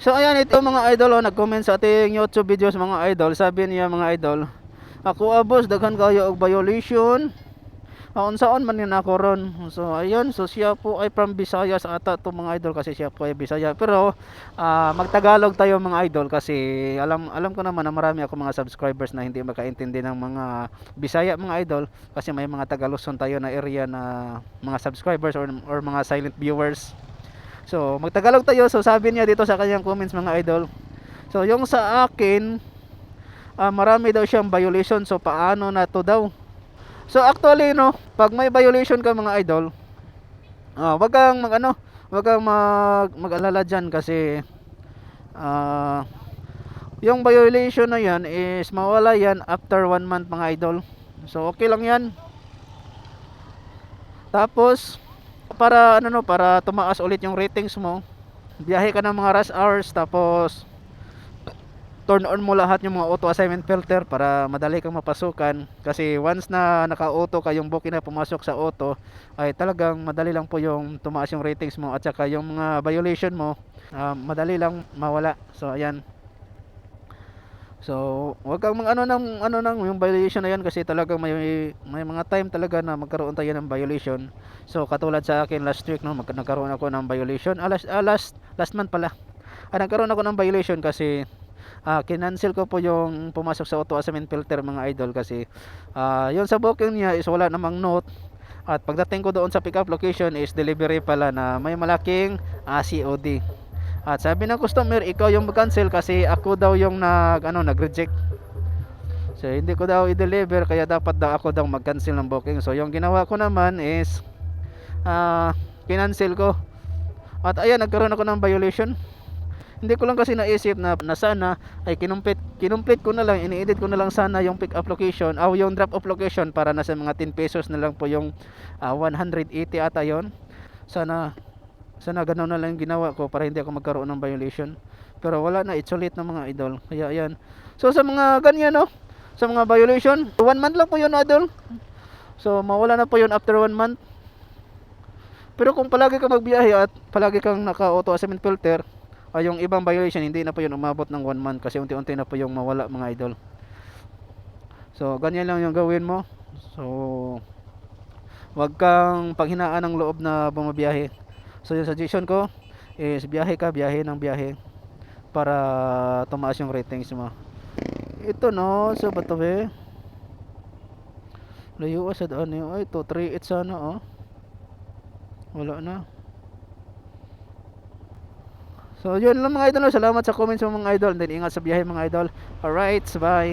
So ayan, ito mga idol, oh, nag-comment sa ating YouTube videos mga idol. Sabi niya mga idol, ako boss, daghan kayo og violation. Unsaon man yun ako ron. So ayun, so siya po ay from Visayas ata to mga idol, kasi siya po ay Bisaya. Pero magtagalog tayo mga idol, kasi alam ko naman na marami ako mga subscribers na hindi makaintindi ng mga Bisaya mga idol, kasi may mga Taga Luzon tayo na area na mga subscribers or mga silent viewers. So magtagalog tayo. So sabi niya dito sa kanyang comments mga idol, so yung sa akin, marami daw siyang violation. So paano na to daw? So actually no, pag may violation ka mga idol, wag kang wag kang mag-alala diyan, kasi yung violation na yan is mawala yan after 1 month mga idol. So okay lang yan. Tapos para para tumaas ulit yung ratings mo, biyahe ka ng mga rush hours, tapos turn on mo lahat yung mga auto assignment filter para madali kang mapasukan. Kasi once na naka-auto ka, yung booking na pumasok sa auto, ay talagang madali lang po yung tumaas yung ratings mo, at saka yung mga violation mo, madali lang mawala. So ayan. So wag kang nang yung violation na yan, kasi talagang may mga time talaga na magkaroon tayo ng violation. So katulad sa akin last week no, nagkaroon ako ng violation. Last month pala. Nagkaroon ako ng violation kasi kinancel ko po yung pumasok sa auto assignment filter mga idol, kasi yun sa booking niya is wala namang note, at pagdating ko doon sa pick up location is delivery pala na may malaking COD. At sabi ng customer, ikaw yung mag-cancel kasi ako daw yung nag-reject. So hindi ko daw i-deliver, kaya dapat daw ako daw mag-cancel ng booking. So yung ginawa ko naman is kinancel ko. At ayan, nagkaroon ako ng violation. Hindi ko lang kasi naisip na sana ay kinumplit ko na lang, ini-edit ko na lang sana yung pick up location o yung drop off location, para nasa mga 10 pesos na lang po yung 180 ata yon. Sana ganoon na lang ginawa ko para hindi ako magkaroon ng violation. Pero wala na, it's ulit na mga idol. Kaya ayan. So sa mga ganyan no, sa mga violation, 1 month lang po yun idol. So mawala na po yun after 1 month. Pero kung palagi ka magbiyahe at palagi kang naka-auto assignment filter, yung ibang violation hindi na po yun umabot ng 1 month, kasi unti-unti na po yung mawala mga idol. So ganyan lang yung gawin mo. So wag kang panghinaan ng loob na bumabiyahe. So yung suggestion ko is biyahe ng biyahe para tumaas yung ratings mo. Ito no, so bato be. Layo sa daan yun. Ay, 238 sana oh. Wala na. So yun lang mga idol. Salamat sa comments mo mga idol. And then ingat sa biyahe mga idol. Alright, bye.